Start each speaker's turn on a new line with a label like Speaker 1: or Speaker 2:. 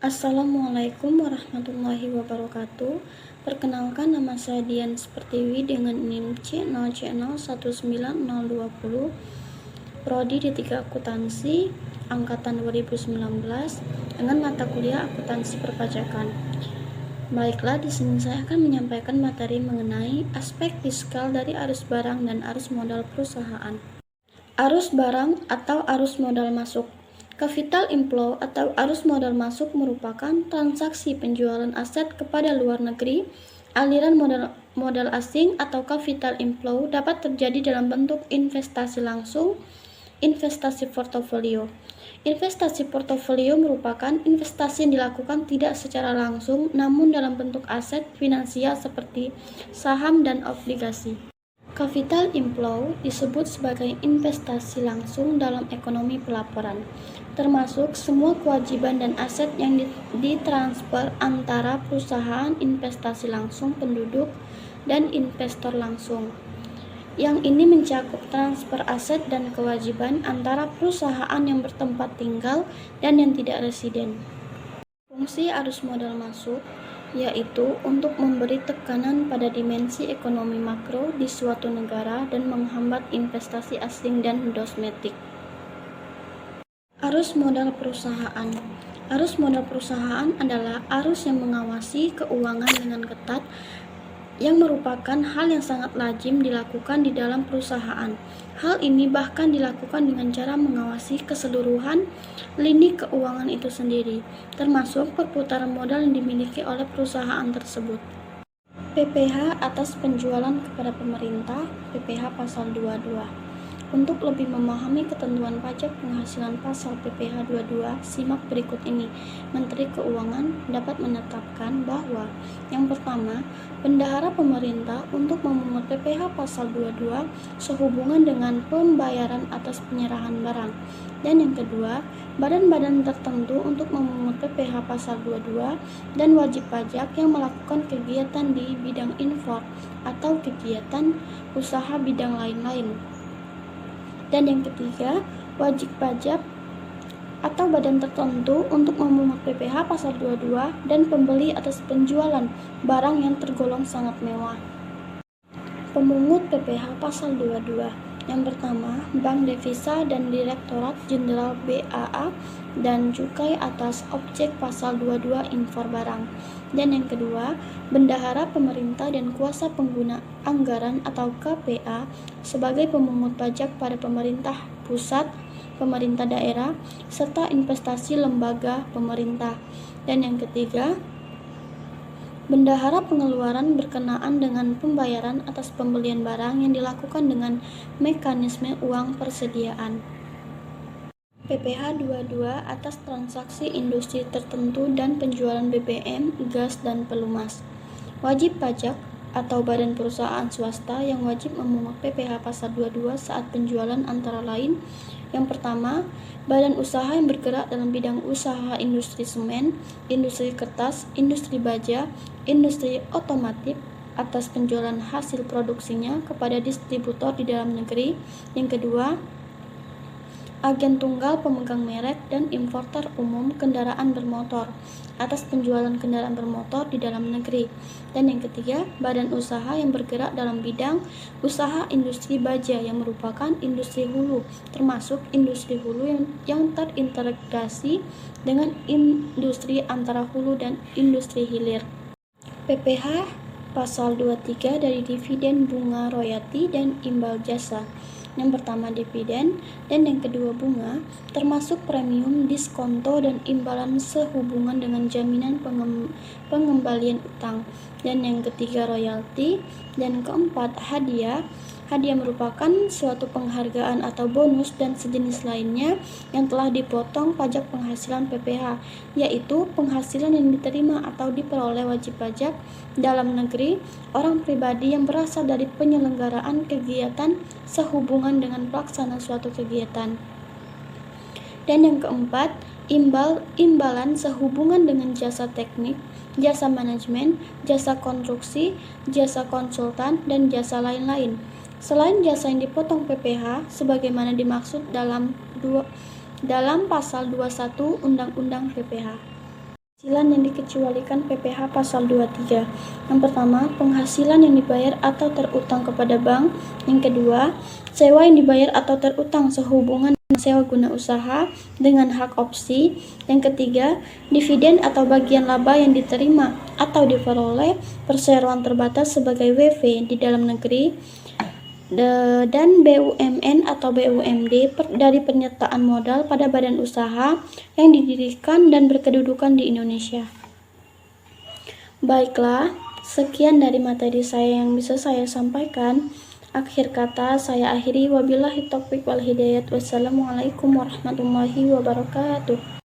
Speaker 1: Assalamualaikum warahmatullahi wabarakatuh. Perkenalkan, nama saya Dian Pertiwi dengan NIM C0C019020, Prodi D3 Akuntansi angkatan 2019 dengan mata kuliah Akuntansi Perpajakan. Baiklah, di sini saya akan menyampaikan materi mengenai aspek fiskal dari arus barang dan arus modal perusahaan. Arus barang atau arus modal masuk. Capital inflow atau arus modal masuk merupakan transaksi penjualan aset kepada luar negeri. Aliran modal asing atau capital inflow dapat terjadi dalam bentuk investasi langsung, investasi portofolio. Investasi portofolio merupakan investasi yang dilakukan tidak secara langsung namun dalam bentuk aset finansial seperti saham dan obligasi. Capital inflow disebut sebagai investasi langsung dalam ekonomi pelaporan, termasuk semua kewajiban dan aset yang ditransfer antara perusahaan investasi langsung penduduk dan investor langsung. Yang ini mencakup transfer aset dan kewajiban antara perusahaan yang bertempat tinggal dan yang tidak residen. Fungsi arus modal masuk yaitu untuk memberi tekanan pada dimensi ekonomi makro di suatu negara dan menghambat investasi asing dan domestik. Arus modal perusahaan. Arus modal perusahaan adalah arus yang mengawasi keuangan dengan ketat, yang merupakan hal yang sangat lazim dilakukan di dalam perusahaan. Hal ini bahkan dilakukan dengan cara mengawasi keseluruhan lini keuangan itu sendiri, termasuk perputaran modal yang dimiliki oleh perusahaan tersebut. PPh atas penjualan kepada pemerintah, PPh pasal 22. Untuk lebih memahami ketentuan pajak penghasilan pasal PPh 22, simak berikut ini. Menteri Keuangan dapat menetapkan bahwa yang pertama, bendahara pemerintah untuk memungut PPh pasal 22 sehubungan dengan pembayaran atas penyerahan barang. Dan yang kedua, badan-badan tertentu untuk memungut PPh pasal 22 dan wajib pajak yang melakukan kegiatan di bidang impor atau kegiatan usaha bidang lain-lain. Dan yang ketiga, wajib pajak atau badan tertentu untuk memungut PPh pasal 22 dan pembeli atas penjualan barang yang tergolong sangat mewah. Pemungut PPh pasal 22. Yang pertama, Bank Devisa dan Direktorat Jenderal BAA dan cukai atas objek pasal 22 impor barang. Dan yang kedua, bendahara pemerintah dan kuasa pengguna anggaran atau KPA sebagai pemungut pajak pada pemerintah pusat, pemerintah daerah, serta investasi lembaga pemerintah. Dan yang ketiga, bendahara pengeluaran berkenaan dengan pembayaran atas pembelian barang yang dilakukan dengan mekanisme uang persediaan. PPh 22 atas transaksi industri tertentu dan penjualan BBM, gas, dan pelumas. Wajib pajak atau badan perusahaan swasta yang wajib memungut PPh pasal 22 saat penjualan antara lain: yang pertama, badan usaha yang bergerak dalam bidang usaha industri semen, industri kertas, industri baja, industri otomotif atas penjualan hasil produksinya kepada distributor di dalam negeri. Yang kedua, agen tunggal pemegang merek dan importer umum kendaraan bermotor atas penjualan kendaraan bermotor di dalam negeri. Dan yang ketiga, badan usaha yang bergerak dalam bidang usaha industri baja yang merupakan industri hulu, termasuk industri hulu yang terintegrasi dengan industri antara hulu dan industri hilir. PPh pasal 23 dari dividen, bunga, royalti, dan imbal jasa. Yang pertama dividen dan yang kedua bunga, termasuk premium, diskonto, dan imbalan sehubungan dengan jaminan pengembalian utang. Dan yang ketiga royalti. Dan keempat hadiah. Hadiah merupakan suatu penghargaan atau bonus dan sejenis lainnya yang telah dipotong pajak penghasilan PPh, yaitu penghasilan yang diterima atau diperoleh wajib pajak dalam negeri orang pribadi yang berasal dari penyelenggaraan kegiatan sehubungan dengan pelaksanaan suatu kegiatan. Dan yang keempat, imbalan sehubungan dengan jasa teknik, jasa manajemen, jasa konstruksi, jasa konsultan, dan jasa lain-lain. Selain jasa yang dipotong PPh sebagaimana dimaksud dalam dalam pasal 21 Undang-Undang PPh. Penghasilan yang dikecualikan PPh pasal 23. Yang pertama, penghasilan yang dibayar atau terutang kepada bank. Yang kedua, sewa yang dibayar atau terutang sehubungan dengan sewa guna usaha dengan hak opsi. Yang ketiga, dividen atau bagian laba yang diterima atau diperoleh perseroan terbatas sebagai WV di dalam negeri dan BUMN atau BUMD dari penyertaan modal pada badan usaha yang didirikan dan berkedudukan di Indonesia. Baiklah, sekian dari materi saya yang bisa saya sampaikan. Akhir kata saya akhiri, wabillahi taufiq wal hidayah. Wassalamualaikum warahmatullahi wabarakatuh.